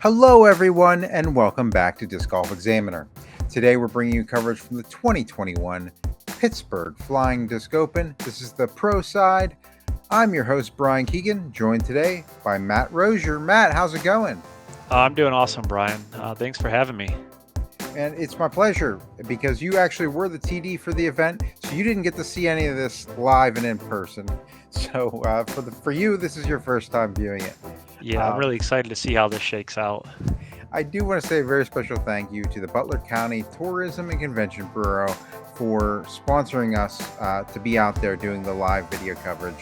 Hello, everyone, and welcome back to Disc Golf Examiner. Today, we're bringing you coverage from the 2021 Pittsburgh Flying Disc Open. This is the pro side. I'm your host, Brian Keegan, joined today by Matt Rosier. Matt, how's it going? I'm doing awesome, Brian. Thanks for having me. And it's my pleasure because you actually were the TD for the event, so you didn't get to see any of this live and in person. So for you, this is your first time viewing it. Yeah, I'm really excited to see how this shakes out. I do want to say a very special thank you to the Butler County Tourism and Convention Bureau for sponsoring us to be out there doing the live video coverage.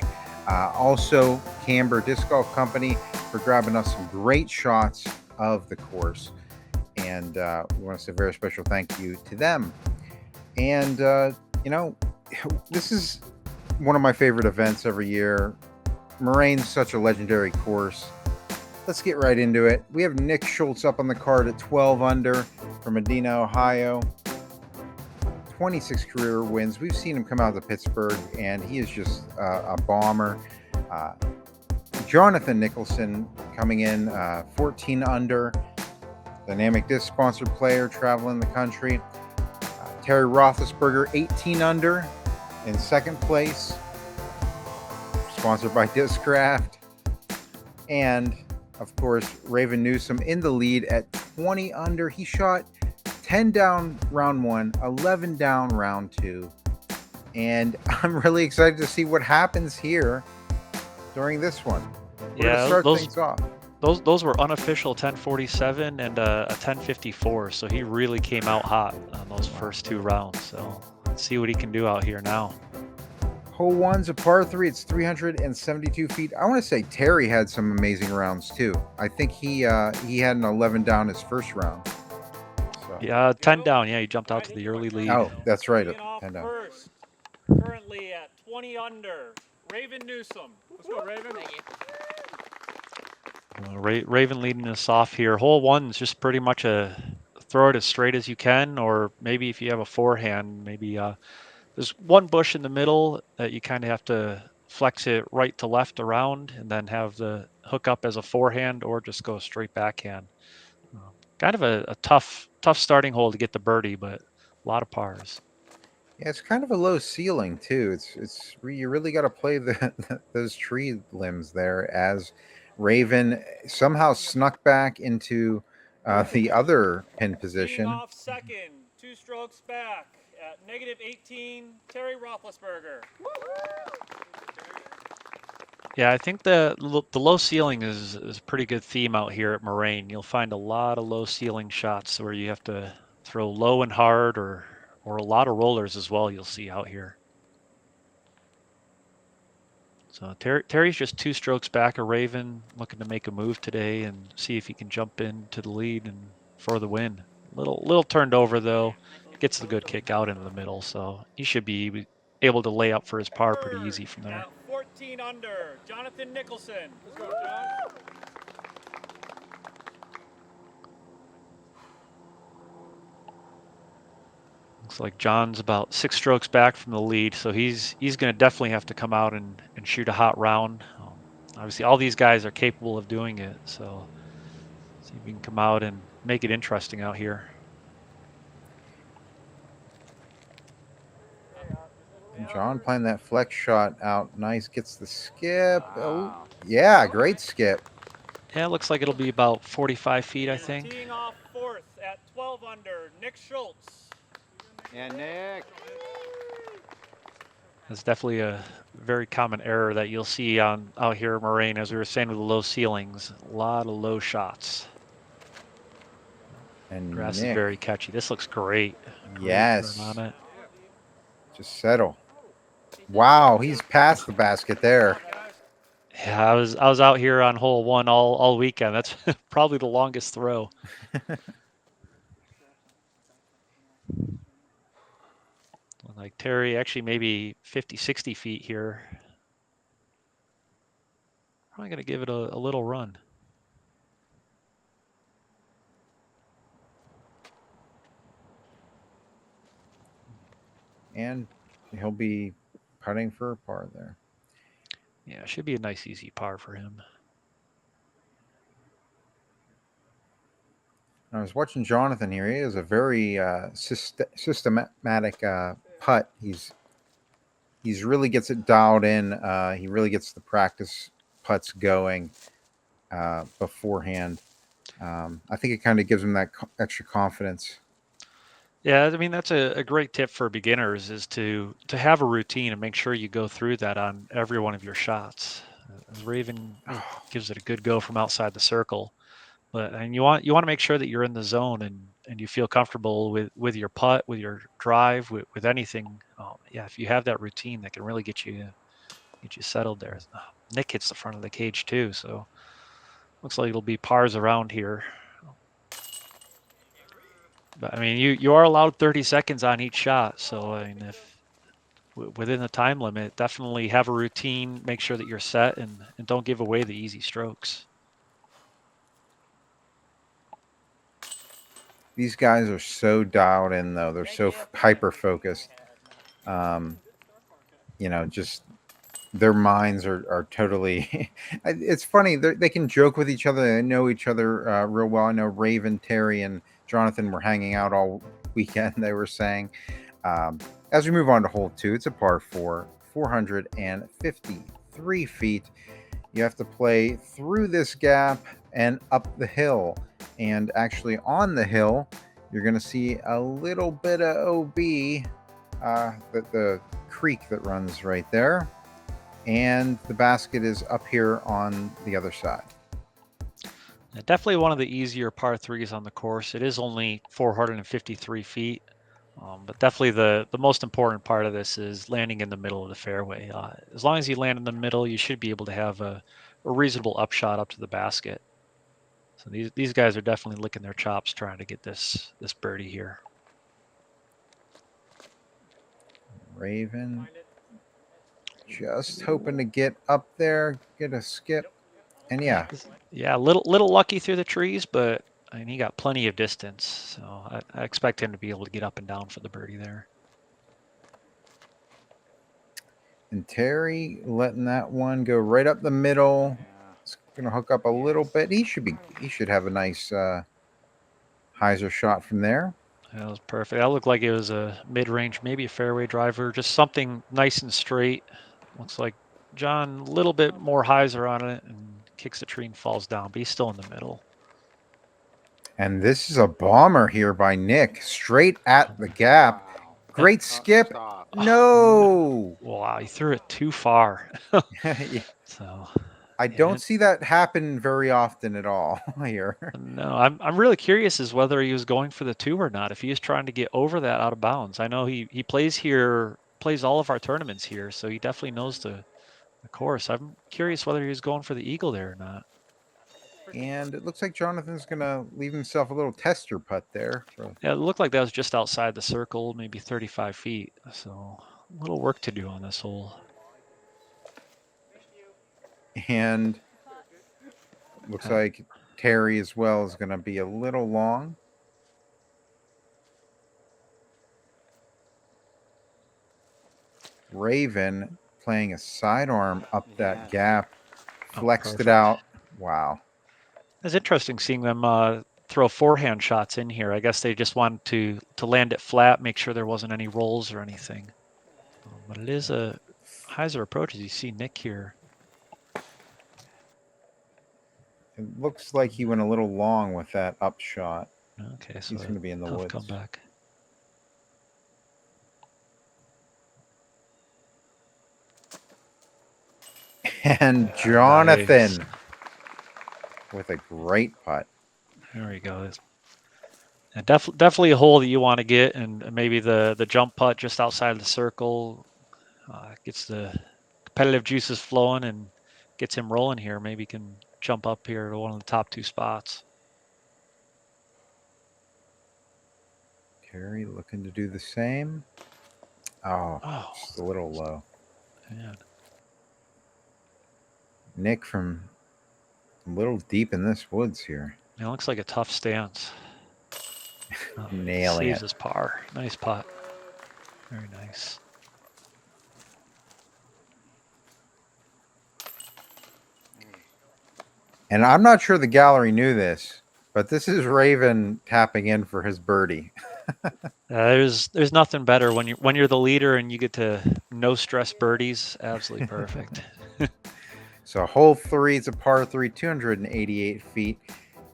Also, Camber Disc Golf Company for grabbing us some great shots of the course. And we want to say a very special thank you to them. And, this is one of my favorite events every year. Moraine's such a legendary course. Let's get right into it. We have Nick Schultz up on the card at 12 under from Medina, Ohio. 26 career wins. We've seen him come out to Pittsburgh, and he is just a bomber. Jonathan Nicholson coming in 14 under. Dynamic Disc sponsored player traveling the country. Terry Rothlisberger, 18 under in second place, sponsored by Discraft. And, of course, Raven Newsom in the lead at 20 under. He shot 10 down round one, 11 down round two. And I'm really excited to see what happens here during this one. We're going to start things off. Those were unofficial 1047 and a 1054, so he really came out hot on those first two rounds. So let's see what he can do out here now. Hole one's a par three. It's 372 feet. I want to say Terry had some amazing rounds too. I think he had an 11 down his first round. So. Yeah, 10 down. Yeah, he jumped out to the early lead. Oh, that's right. 10 down. First, currently at 20 under, Raven Newsom. Let's go, Raven. Thank you. Raven leading us off here. Hole one's just pretty much a throw it as straight as you can, or maybe if you have a forehand, maybe there's one bush in the middle that you kind of have to flex it right to left around and then have the hook up as a forehand or just go straight backhand. Kind of a tough starting hole to get the birdie, but a lot of pars. Yeah, it's kind of a low ceiling too. It's you really got to play those tree limbs there as Raven somehow snuck back into the other pin position. Off second, 2 strokes back at -18, Terry Rothlisberger. Yeah, I think the low ceiling is a pretty good theme out here at Moraine. You'll find a lot of low ceiling shots where you have to throw low and hard or a lot of rollers as well you'll see out here. So Terry's just 2 strokes back of Raven, looking to make a move today and see if he can jump into the lead and for the win. Little turned over though, gets the good kick out into the middle, so he should be able to lay up for his par pretty easy from there. 14 under, Jonathan Nicholson. Let's go, John. Looks like John's about 6 strokes back from the lead, so he's going to definitely have to come out and shoot a hot round. Obviously, all these guys are capable of doing it, so see if we can come out and make it interesting out here. John playing that flex shot out nice, gets the skip. Oh, yeah, great skip. Yeah, it looks like it'll be about 45 feet, I think. Teeing off fourth at 12 under, Nick Schultz. Yeah, Nick. That's definitely a very common error that you'll see out here in Moraine, as we were saying with the low ceilings. A lot of low shots. And grass Nick, is very catchy. This looks great. Yes. On it. Just settle. Wow, he's past the basket there. Yeah, I was out here on hole one all weekend. That's probably the longest throw. Like Terry, actually maybe 50, 60 feet here. Probably going to give it a little run. And he'll be putting for a par there. Yeah, should be a nice easy par for him. I was watching Jonathan here. He has a very systematic putt. He's really gets it dialed in. He really gets the practice putts going beforehand. I think it kind of gives him that extra confidence. Yeah, I mean that's a great tip for beginners is to have a routine and make sure you go through that on every one of your shots. As Raven gives it a good go from outside the circle, and you want to make sure that you're in the zone and you feel comfortable with your putt, with your drive, with anything. Yeah, if you have that routine, that can really get you settled there. Nick hits the front of the cage too, so looks like it'll be pars around here. But I mean, you are allowed 30 seconds on each shot, so I mean, if within the time limit, definitely have a routine, make sure that you're set, and don't give away the easy strokes. These guys are so dialed in, though. They're so hyper focused. Just their minds are totally. It's funny. They can joke with each other. They know each other real well. I know Raven, Terry, and Jonathan were hanging out all weekend. They were saying. As we move on to hole 2, it's a par 4, 453 feet. You have to play through this gap and up the hill. And actually on the hill, you're going to see a little bit of OB, the creek that runs right there. And the basket is up here on the other side. Definitely one of the easier par 3s on the course. It is only 453 feet. But definitely the most important part of this is landing in the middle of the fairway. As long as you land in the middle, you should be able to have a reasonable upshot up to the basket. So these guys are definitely licking their chops trying to get this birdie here. Raven just hoping to get up there, get a skip, and yeah, a little lucky through the trees, but I mean he got plenty of distance, so I expect him to be able to get up and down for the birdie there. And Terry letting that one go right up the middle. It's going to hook up a little bit. He should have a nice hyzer shot from there. That was perfect. That looked like it was a mid-range, maybe a fairway driver, just something nice and straight. Looks like John a little bit more hyzer on it and kicks the tree and falls down, but he's still in the middle. And this is a bomber here by Nick, straight at the gap. Great skip. No. Wow, he threw it too far. Yeah. So I don't see that happen very often at all here. No, I'm really curious as whether he was going for the 2 or not. If he is trying to get over that out of bounds. I know he plays here, plays all of our tournaments here, so he definitely knows the course. I'm curious whether he was going for the eagle there or not. And it looks like Jonathan's going to leave himself a little tester putt there. Yeah, it looked like that was just outside the circle, maybe 35 feet. So a little work to do on this hole. And looks like Terry as well is going to be a little long. Raven playing a sidearm up that gap, flexed it out. Wow. It's interesting seeing them throw forehand shots in here. I guess they just wanted to land it flat, make sure there wasn't any rolls or anything. But it is a hyzer approach, as you see Nick here. It looks like he went a little long with that up shot. Okay, so he's going to be in the woods. Come back. And Jonathan with a great putt. There we go. And definitely a hole that you want to get, and maybe the jump putt just outside of the circle gets the competitive juices flowing and gets him rolling here. Maybe he can jump up here to one of the top 2 spots. Terry looking to do the same. Oh, just a little low. Man. Nick from a little deep in this woods here. It looks like a tough stance. Nailing it. Saves his par. Nice putt. Very nice. And I'm not sure the gallery knew this, But this is Raven tapping in for his birdie. There's nothing better when you're the leader and you get to no stress birdies. Absolutely perfect. So hole 3 is a par 3, 288 feet.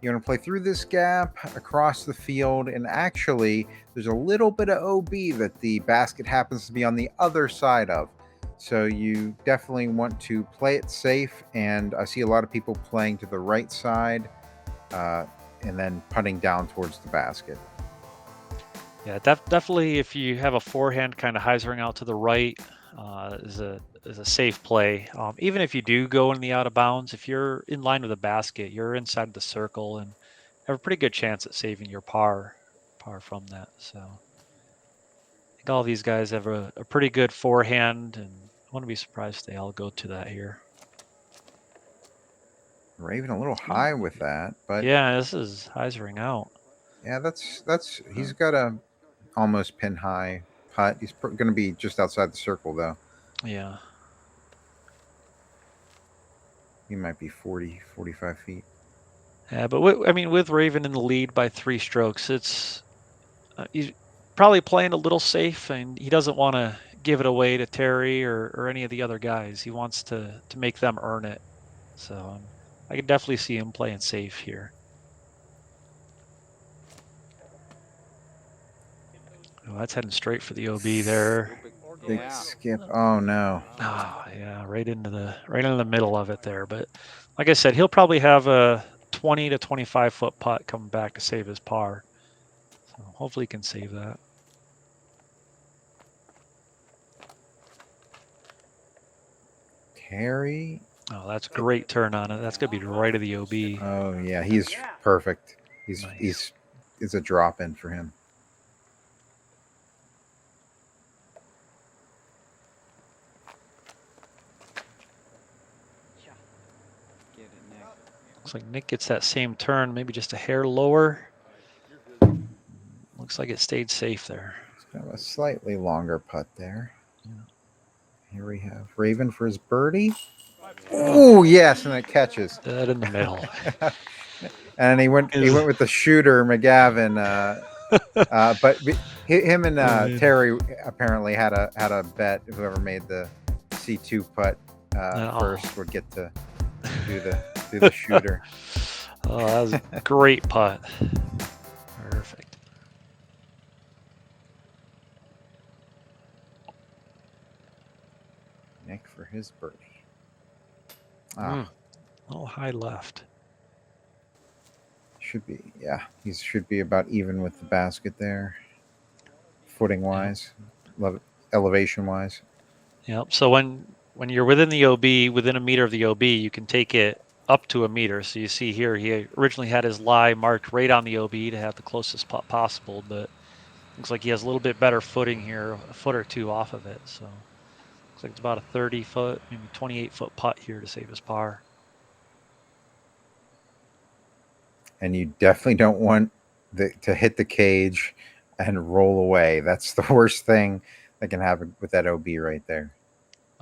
You want to play through this gap across the field, and actually there's a little bit of OB that the basket happens to be on the other side of. So you definitely want to play it safe, and I see a lot of people playing to the right side and then putting down towards the basket. Yeah, definitely if you have a forehand kind of hyzering out to the right is a safe play. Even if you do go in the out of bounds, if you're in line with the basket, you're inside the circle and have a pretty good chance at saving your par from that. So I think all these guys have a pretty good forehand, and I wouldn't be surprised if they all go to that here. Raven a little high with that, but yeah, this is hyzering out. yeah, that's he's got a almost pin high putt. He's going to be just outside the circle though. Yeah. He might be 40, 45 feet. Yeah, but with Raven in the lead by 3 strokes, it's he's probably playing a little safe, and he doesn't want to give it away to Terry or any of the other guys. He wants to make them earn it. So I can definitely see him playing safe here. Oh, that's heading straight for the OB there. Big skip. Oh no. Oh yeah, right into the middle of it there. But like I said, he'll probably have a 20 to 25 foot putt coming back to save his par. So hopefully he can save that. Terry. Oh, that's a great turn on it. That's gonna be right of the OB. Oh yeah, he's perfect. Nice. It's a drop in for him. Looks like Nick gets that same turn, maybe just a hair lower. Looks like it stayed safe there. It's kind of a slightly longer putt there. Yeah. Here we have Raven for his birdie. Oh yes, and it catches. Dead in the middle. And he went with the shooter McGavin. But him and Terry apparently had a bet. Whoever made the C2 putt first would get to do the shooter. Oh, that was a great putt. Perfect. Nick for his birdie. A little high left. Should be, yeah. He should be about even with the basket there. Footing wise, elevation wise. Yep. So when you're within the OB, within a meter of the OB, you can take it up to a meter. So you see here, he originally had his lie marked right on the OB to have the closest putt possible, but looks like he has a little bit better footing here, a foot or two off of it. So looks like it's about a 30 foot, maybe 28 foot putt here to save his par. And you definitely don't want to hit the cage and roll away. That's the worst thing that can happen with that OB right there.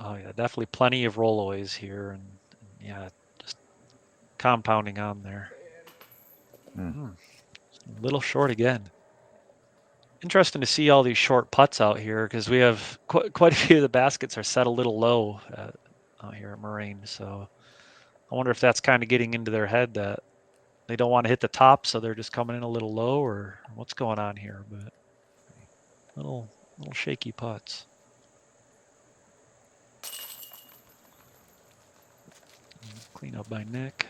Oh yeah, definitely plenty of rollaways here, and yeah, just compounding on there. A little short again. Interesting to see all these short putts out here, because we have quite a few of the baskets are set a little low out here at Moraine. So I wonder if that's kind of getting into their head that they don't want to hit the top, so they're just coming in a little low, or what's going on here. But little shaky putts. Clean up by Nick.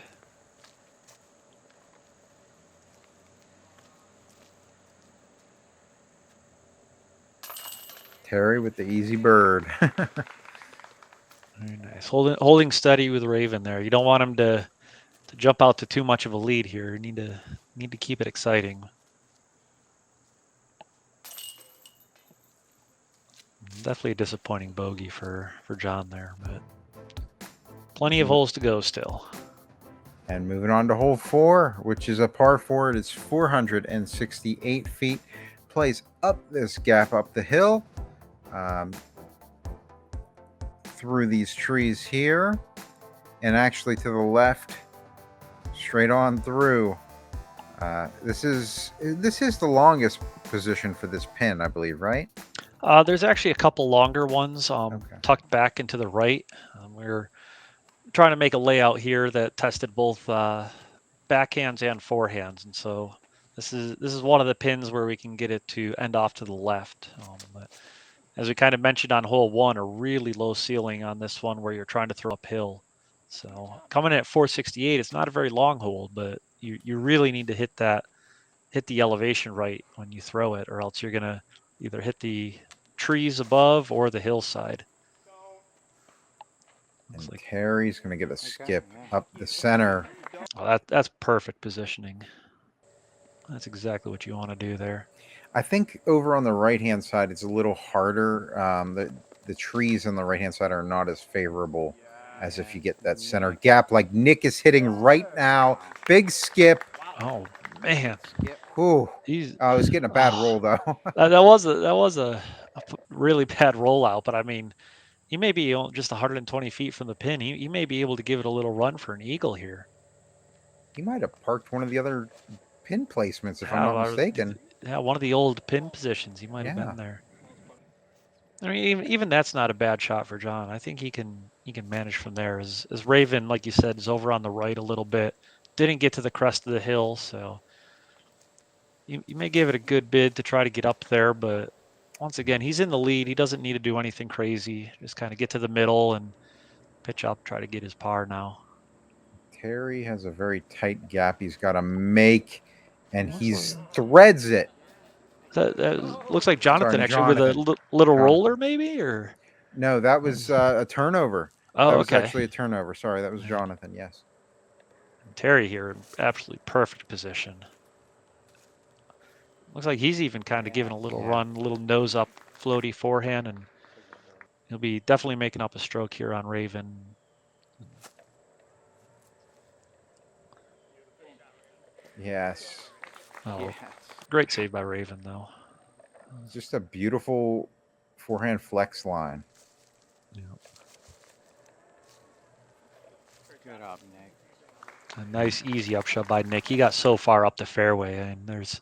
Terry with the easy bird. Very nice. Holding steady with Raven there. You don't want him to jump out to too much of a lead here. You need to keep it exciting. Definitely a disappointing bogey for John there, but plenty of holes to go still. And moving on to hole 4, which is a par 4. It is 468 feet. Plays up this gap up the hill. Through these trees here. And actually to the left. Straight on through. This is the longest position for this pin, I believe, right? There's actually a couple longer ones Okay. tucked back into the right. We're trying to make a layout here that tested both backhands and forehands, and so this is one of the pins where we can get it to end off to the left. But as we kind of mentioned on hole 1, a really low ceiling on this one where you're trying to throw uphill. So coming in at 468, it's not a very long hole, but you really need to hit the elevation right when you throw it, or else you're gonna either hit the trees above or the hillside. And Terry's going to get a skip up the center. Oh, that's perfect positioning. That's exactly what you want to do there. I think over on the right-hand side, it's a little harder. The trees on the right-hand side are not as favorable as if you get that center gap like Nick is hitting right now. Big skip. Oh man, Ooh, he's. I was getting a bad roll though. that was a really bad rollout, but I mean, he may be just 120 feet from the pin. He may be able to give it a little run for an eagle here. He might have parked one of the other pin placements, if I'm not mistaken. Yeah, one of the old pin positions. He might have been there. I mean, even that's not a bad shot for John. I think he can manage from there. As Raven, like you said, is over on the right a little bit. Didn't get to the crest of the hill, so you may give it a good bid to try to get up there, but once again, he's in the lead. He doesn't need to do anything crazy. Just kind of get to the middle and pitch up, try to get his par now. Terry has a very tight gap he's got to make, and he's threads it. That looks like Jonathan with a little roller, maybe, or no, that was a turnover. Oh, that was actually a turnover. Sorry, that was Jonathan. Yes. Terry here, absolutely perfect position. Looks like he's even kind of giving a little run, a little nose up, floaty forehand, and he'll be definitely making up a stroke here on Raven. Yes. Oh, great save by Raven, though. Just a beautiful forehand flex line. Yeah. Good up, Nick. A nice, easy upshot by Nick. He got so far up the fairway, and there's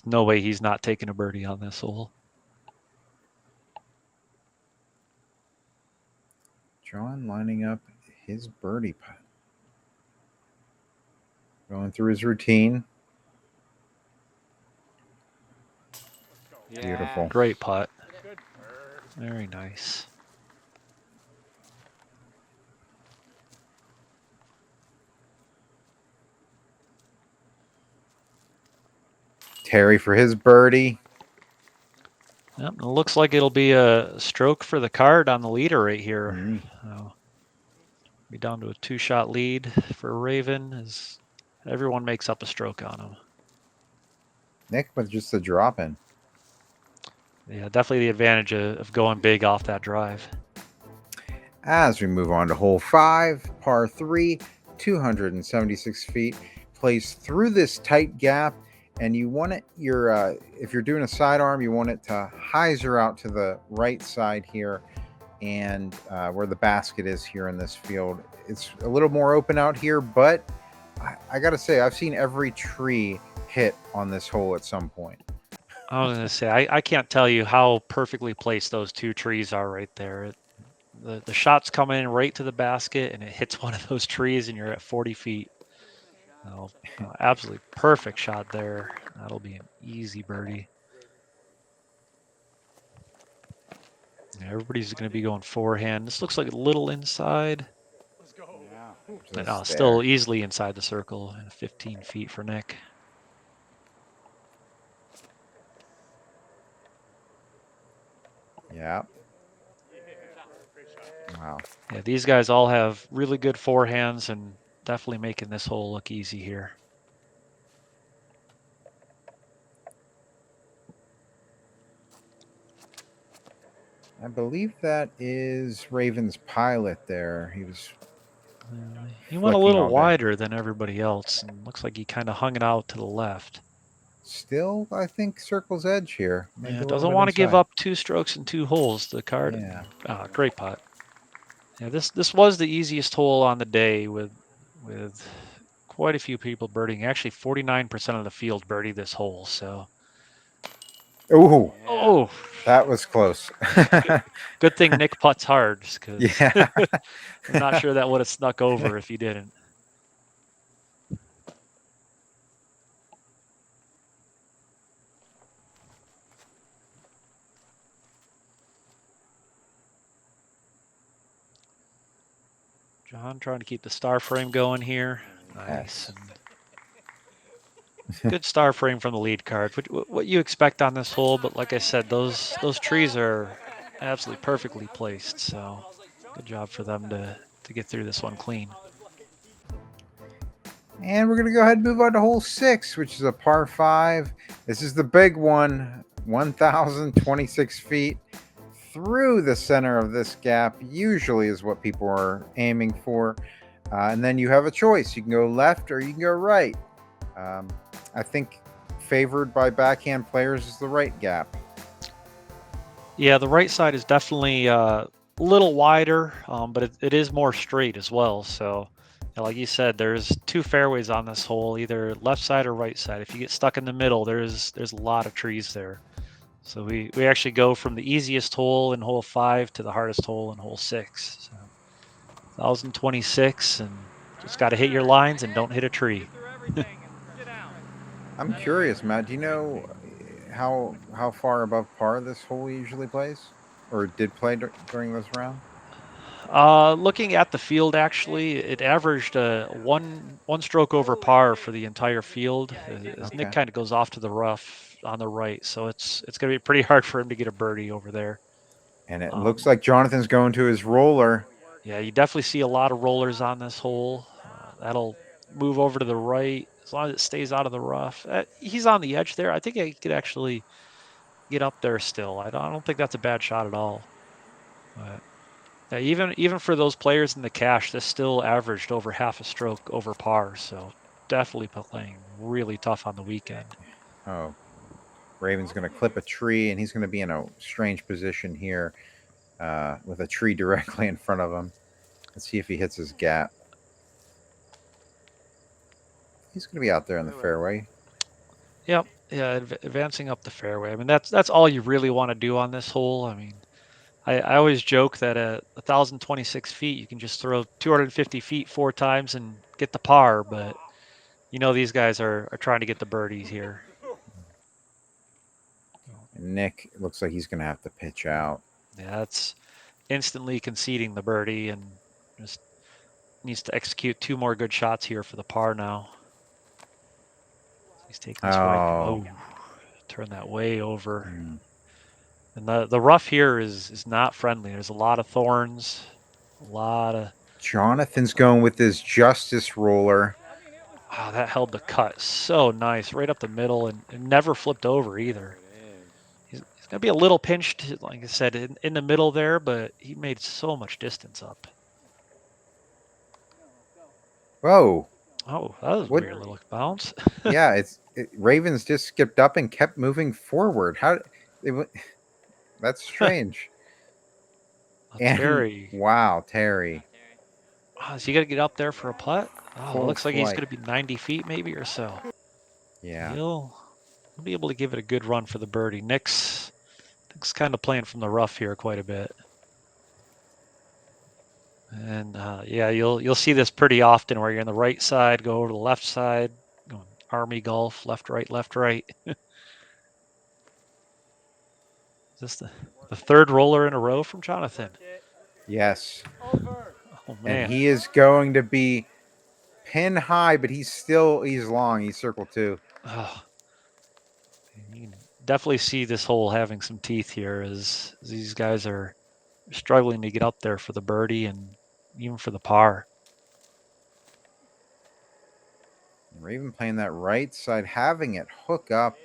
no way he's not taking a birdie on this hole. John lining up his birdie putt. Going through his routine. Beautiful. Great putt. Very nice. Terry for his birdie. Yep, it looks like it'll be a stroke for the card on the leader right here. Mm-hmm. Be down to a 2-shot lead for Raven as everyone makes up a stroke on him. Nick with just a drop in. Yeah, definitely the advantage of going big off that drive. As we move on to hole 5, par 3, 276 feet. Plays through this tight gap, and you want it, if you're doing a sidearm, you want it to hyzer out to the right side here, and where the basket is here in this field. It's a little more open out here, but I got to say, I've seen every tree hit on this hole at some point. I was going to say, I can't tell you how perfectly placed those two trees are right there. The shot's coming in right to the basket, and it hits one of those trees, and you're at 40 feet. Absolutely perfect shot there. That'll be an easy birdie. Yeah, everybody's going to be going forehand. This looks like a little inside. Let's go. Yeah, still easily inside the circle, 15 feet for Nick. Yeah. Wow. Yeah, these guys all have really good forehands and definitely making this hole look easy here. I believe that is Raven's pilot there. He went a little wider than everybody else, and looks like he kind of hung it out to the left. Still, I think circle's edge here. Yeah, doesn't want to give up 2 strokes and 2 holes. The card. Yeah. Great putt. Yeah, this was the easiest hole on the day with quite a few people birdieing. Actually, 49% of the field birdied this hole. So, Ooh, oh, that was close. good thing Nick putts hard, because Yeah. I'm not sure that would have snuck over if he didn't. John trying to keep the star frame going here. Nice. Yes. And good star frame from the lead card. What you expect on this hole, but like I said, those trees are absolutely perfectly placed. So good job for them to get through this one clean. And we're going to go ahead and move on to hole 6, which is a par 5. This is the big one, 1,026 feet through the center of this gap, usually is what people are aiming for. And then you have a choice. You can go left or you can go right. I think favored by backhand players is the right gap. Yeah, the right side is definitely a little wider, but it is more straight as well. So, like you said, there's 2 fairways on this hole, either left side or right side. If you get stuck in the middle, there's a lot of trees there. So we actually go from the easiest hole in hole 5 to the hardest hole in hole 6. So 1,026, and just got to hit your lines and don't hit a tree. I'm curious, Matt. Do you know how far above par this hole usually plays, or did play during this round? Looking at the field, actually, it averaged one stroke over par for the entire field. As Nick kind of goes off to the rough on the right, so it's going to be pretty hard for him to get a birdie over there. And it looks like Jonathan's going to his roller. Yeah, you definitely see a lot of rollers on this hole. That'll move over to the right as long as it stays out of the rough. He's on the edge there. I think he could actually get up there still. I don't think that's a bad shot at all. But even for those players in the cash, this still averaged over half a stroke over par. So definitely playing really tough on the weekend. Oh, Raven's going to clip a tree, and he's going to be in a strange position here with a tree directly in front of him. Let's see if he hits his gap. He's going to be out there in the fairway. Yep. Yeah, advancing up the fairway. I mean, that's all you really want to do on this hole. I mean, I always joke that at 1,026 feet, you can just throw 250 feet 4 times and get the par, but these guys are trying to get the birdies here. And Nick looks like he's going to have to pitch out. Yeah, that's instantly conceding the birdie and just needs to execute 2 more good shots here for the par now. He's taking this right. Turn that way over. And the rough here is not friendly. There's a lot of thorns, a lot of... Jonathan's going with his Justice roller. Wow, that held the cut so nice, right up the middle, and never flipped over either. He's going to be a little pinched, like I said, in the middle there, but he made so much distance up. Whoa. Oh, that was a weird little bounce. Yeah, Ravens just skipped up and kept moving forward. That's strange. Terry. Wow, Terry. Oh, is he going to get up there for a putt? Oh, it looks like he's going to be 90 feet maybe or so. Yeah. He'll be able to give it a good run for the birdie. Nick's kind of playing from the rough here quite a bit. And yeah, you'll see this pretty often where you're on the right side, go over to the left side, going army golf, left, right, left, right. Is this the 3rd roller in a row from Jonathan? Yes. Oh, man. And he is going to be pin high, but he's long. He's circle 2. Oh. You can definitely see this hole having some teeth here as these guys are struggling to get up there for the birdie and even for the par. Raven playing that right side, having it hook up.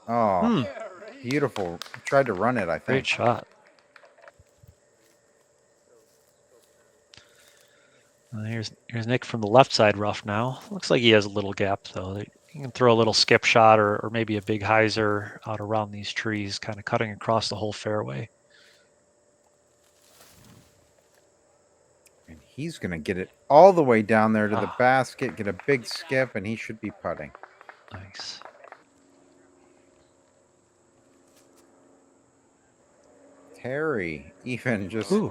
Oh, beautiful. Tried to run it, I think. Great shot. Here's Nick from the left side rough now. Looks like he has a little gap, though. You can throw a little skip shot or maybe a big hyzer out around these trees, kind of cutting across the whole fairway. And He's going to get it all the way down there to the basket, get a big skip, and he should be putting. Nice. Terry, even just... Ooh.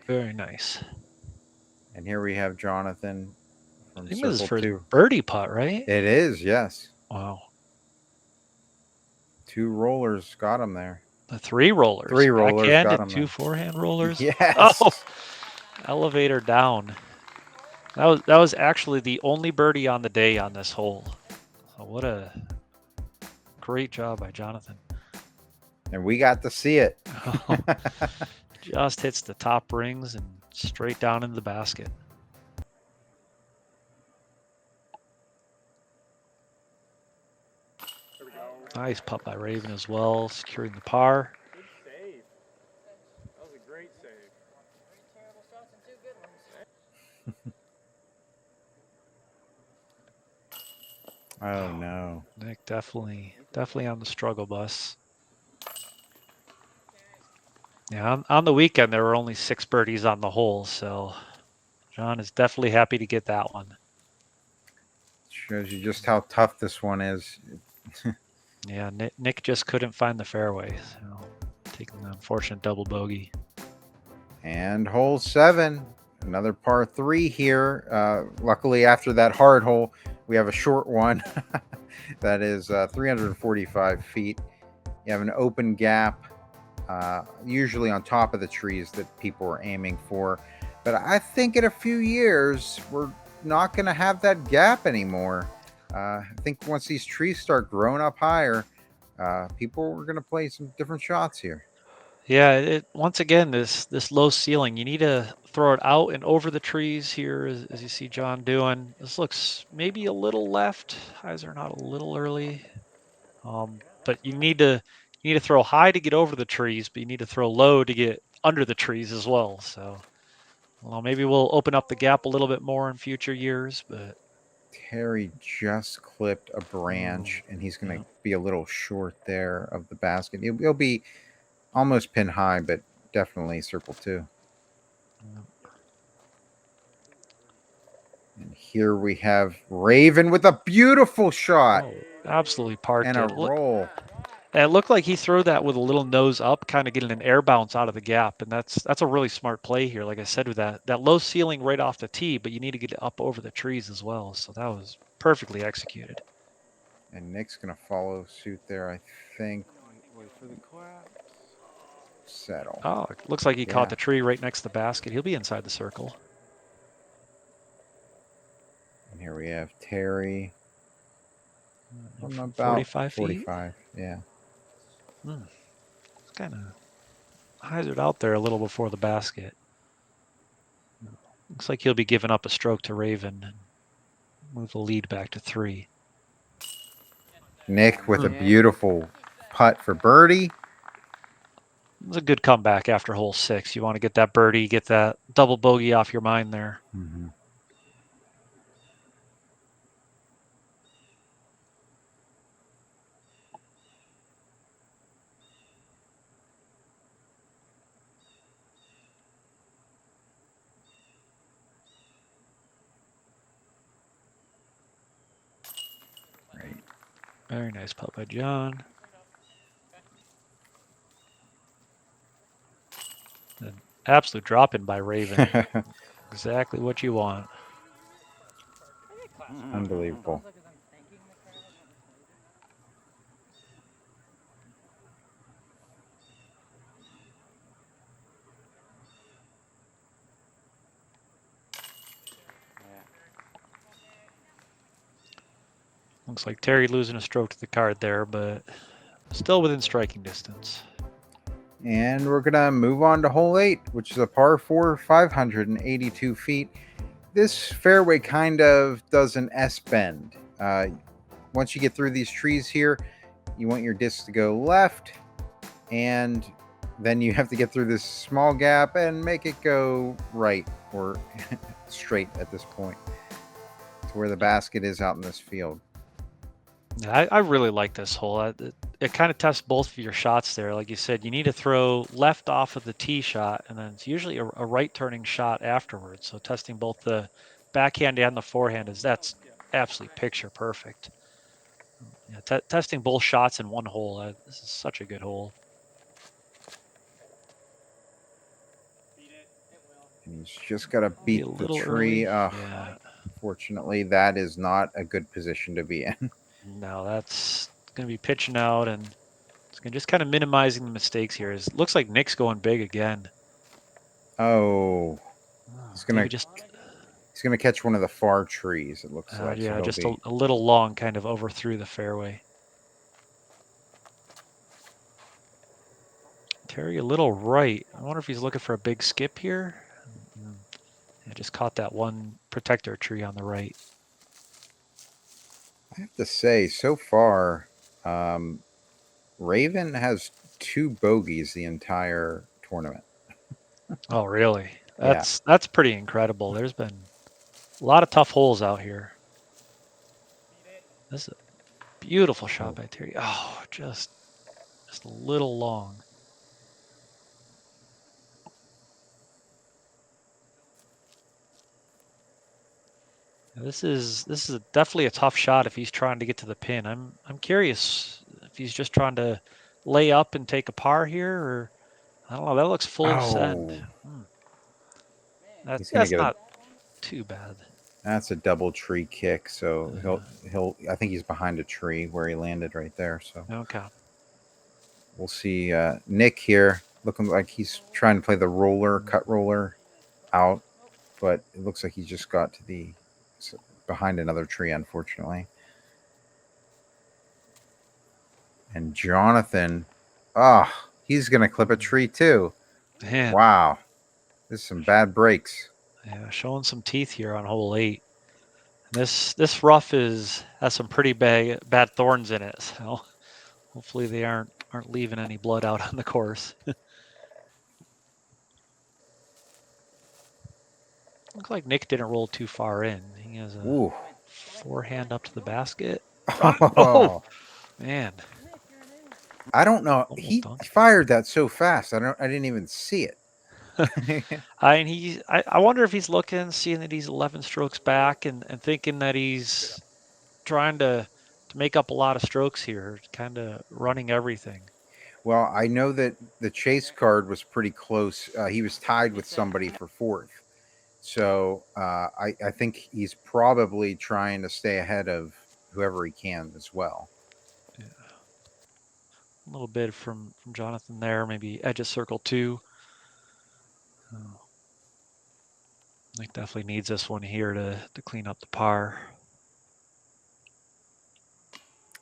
Very nice. And here we have Jonathan I from think this is Circle for 2. birdie putt, right? It is, yes. Wow. 2 rollers got him there. The 3 rollers. 3 rollers Backhand got and him 2 there. forehand rollers. Yes. Oh, elevator down. That was actually the only birdie on the day on this hole. So what a great job by Jonathan. And we got to see it. Just hits the top rings and straight down into the basket. Nice putt by Raven as well, securing the par. Good save. That was a great save. Oh, no. Nick definitely on the struggle bus. Yeah, on the weekend there were only 6 birdies on the hole, so John is definitely happy to get that one. Shows you just how tough this one is. Yeah, Nick just couldn't find the fairway, so taking the unfortunate double bogey. And hole 7, another par 3 here. Luckily, after that hard hole, we have a short one that is 345 feet. You have an open gap, usually on top of the trees that people are aiming for. But I think in a few years, we're not going to have that gap anymore. I think once these trees start growing up higher, people are going to play some different shots here. Yeah, once again, this low ceiling, you need to throw it out and over the trees here, as you see John doing. This looks maybe a little left. Highs are not a little early, but you need to throw high to get over the trees, but you need to throw low to get under the trees as well. So, well, maybe we'll open up the gap a little bit more in future years, but. Terry just clipped a branch, and he's going to be a little short there of the basket. He'll be almost pin high, but definitely circle 2. And here we have Raven with a beautiful shot. Oh, absolutely parked and it. a roll. And it looked like he threw that with a little nose up, kind of getting an air bounce out of the gap. And that's a really smart play here. Like I said, with that low ceiling right off the tee, but you need to get it up over the trees as well. So that was perfectly executed. And Nick's going to follow suit there, I think. Wait for the clap. Settle. Oh, it looks like he caught the tree right next to the basket. He'll be inside the circle. And here we have Terry. From about 45 feet? 45, yeah. Kind of hyzered out there a little before the basket. Looks like he'll be giving up a stroke to Raven and move the lead back to 3. Nick with a beautiful putt for birdie. It was a good comeback after hole 6. You want to get that birdie, get that double bogey off your mind there. Mm-hmm. Very nice putt by John. An absolute drop-in by Raven. Exactly what you want. Unbelievable. Looks like Terry losing a stroke to the card there, but still within striking distance. And we're going to move on to hole 8, which is a par 4, 582 feet. This fairway kind of does an S-bend. Once you get through these trees here, you want your disc to go left, and then you have to get through this small gap and make it go right or straight at this point to where the basket is out in this field. Yeah, I really like this hole. It kind of tests both of your shots there. Like you said, you need to throw left off of the tee shot, and then it's usually a right turning shot afterwards. So testing both the backhand and the forehand that's absolutely picture perfect. Yeah, testing both shots in one hole. This is such a good hole. And he's just got to Be beat a the little tree. early. Yeah. Fortunately, that is not a good position to be in. No, that's going to be pitching out, and it's going to just kind of minimizing the mistakes here. It looks like Nick's going big again. Oh, he's Maybe gonna catch one of the far trees. It looks like. yeah, So just a little long, kind of overthrew the fairway. Terry a little right. I wonder if he's looking for a big skip here. I just caught that one protector tree on the right. I have to say, so far, Raven has 2 bogeys the entire tournament. Oh, really? That's pretty incredible. There's been a lot of tough holes out here. This is a beautiful shot by Terry. Oh, just a little long. This is definitely a tough shot if he's trying to get to the pin. I'm curious if he's just trying to lay up and take a par here, or I don't know. That looks full send. That's not too bad. That's a double tree kick, so he'll. I think he's behind a tree where he landed right there. So okay, we'll see. Nick here looking like he's trying to play the cut roller out, but it looks like he just got to the behind another tree, unfortunately. And Jonathan, he's gonna clip a tree too. Man. Wow, this is some bad breaks. Yeah, showing some teeth here on hole 8. This rough has some pretty bad thorns in it, so hopefully they aren't leaving any blood out on the course. Looks like Nick didn't roll too far in. He has a forehand up to the basket. Oh man! I don't know. He fired that so fast. I didn't even see it. I wonder if he's looking, seeing that he's 11 strokes back, and thinking that he's trying to make up a lot of strokes here, kind of running everything. Well, I know that the chase card was pretty close. He was tied with somebody for 4th. So I think he's probably trying to stay ahead of whoever he can as well. Yeah. A little bit from Jonathan there, maybe edge of circle 2. Nick definitely needs this one here to clean up the par.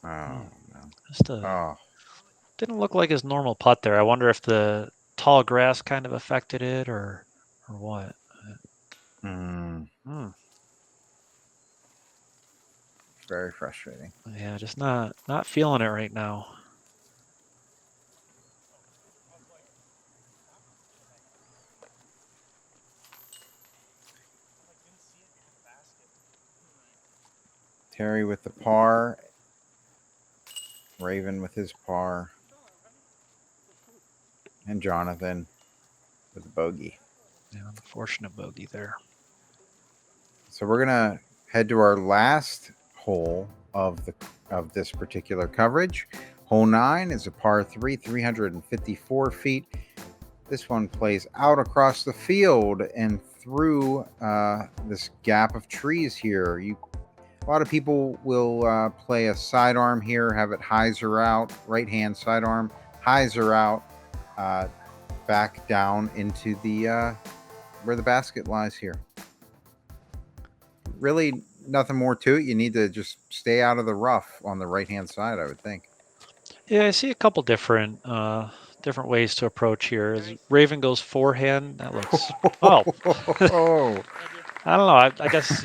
Oh, no. Didn't look like his normal putt there. I wonder if the tall grass kind of affected it or what. Very frustrating. Yeah, just not feeling it right now. Terry with the par. Raven with his par. And Jonathan with the bogey. Yeah, unfortunate bogey there. So we're gonna head to our last hole of this particular coverage. Hole 9 is a par 3, 354 feet. This one plays out across the field and through this gap of trees here. A lot of people will play a sidearm here, have it hyzer out, right hand sidearm, hyzer out, back down into the where the basket lies here. Really nothing more to it. You need to just stay out of the rough on the right hand side, I would think. Yeah, I see a couple different ways to approach here. As Raven goes forehand, that looks I don't know. I guess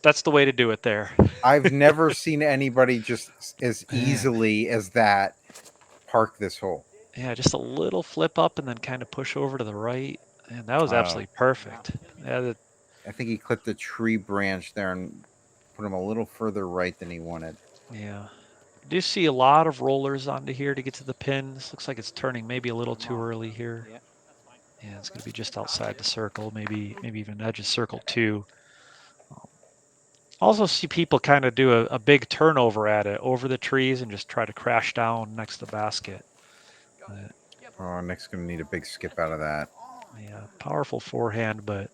that's the way to do it there. I've never seen anybody just as easily as that park this hole. Yeah, just a little flip up and then kind of push over to the right. And that was absolutely perfect. Yeah, I think he clipped the tree branch there and put him a little further right than he wanted. Yeah. do see a lot of rollers onto here to get to the pins. Looks like it's turning maybe a little too early here. Yeah. Yeah, it's going to be just outside the circle, maybe even edge of circle 2. Also see people kind of do a big turnover at it over the trees and just try to crash down next to the basket. But, Oh, Nick's going to need a big skip out of that. yeah, powerful forehand, but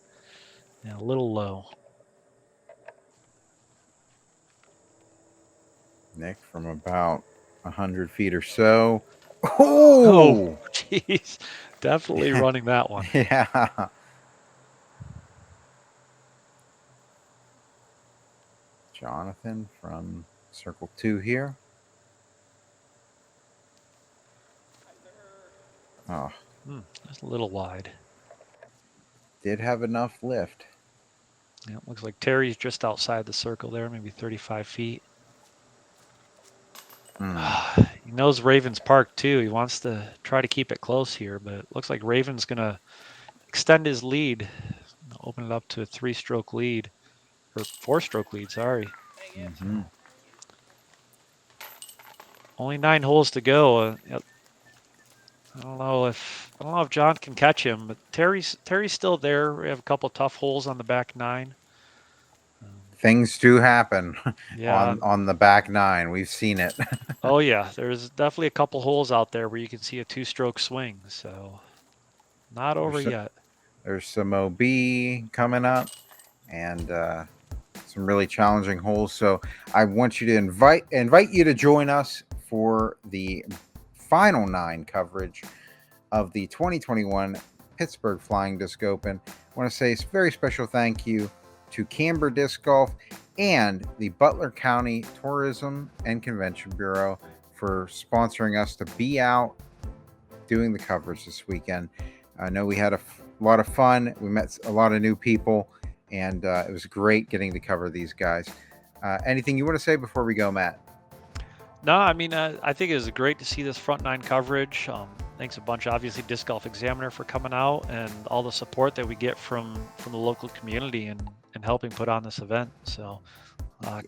yeah, a little low. Nick from about 100 feet or so. Oh, jeez. Definitely running that one. Yeah. Jonathan from circle 2 here. Oh, That's a little wide. did have enough lift. Yeah, looks like Terry's just outside the circle there, maybe 35 feet. He knows Ravens Park too. He wants to try to keep it close here, but it looks like Raven's going to extend his lead, open it up to a 3-stroke lead, or 4-stroke lead, sorry. Mm-hmm. Only 9 holes to go. I don't know if John can catch him, but Terry's still there. We have a couple tough holes on the back 9. Things do happen Yeah. on the back 9. We've seen it. Oh yeah, there's definitely a couple holes out there where you can see a 2-stroke swing. So not over yet. There's some OB coming up and some really challenging holes. So I want you to invite you to join us for the final 9 coverage of the 2021 Pittsburgh Flying Disc Open. I want to say a very special thank you to Camber Disc Golf and the Butler County Tourism and Convention Bureau for sponsoring us to be out doing the coverage this weekend. I know we had a lot of fun. We met a lot of new people, and it was great getting to cover these guys. Anything you want to say before we go, Matt? No, I mean, I think it was great to see this front 9 coverage. Thanks a bunch, obviously, Disc Golf Examiner for coming out and all the support that we get from the local community and helping put on this event. So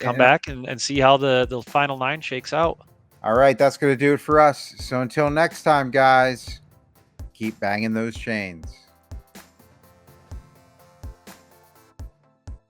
come back and see how the final 9 shakes out. All right, that's going to do it for us. So until next time, guys, keep banging those chains.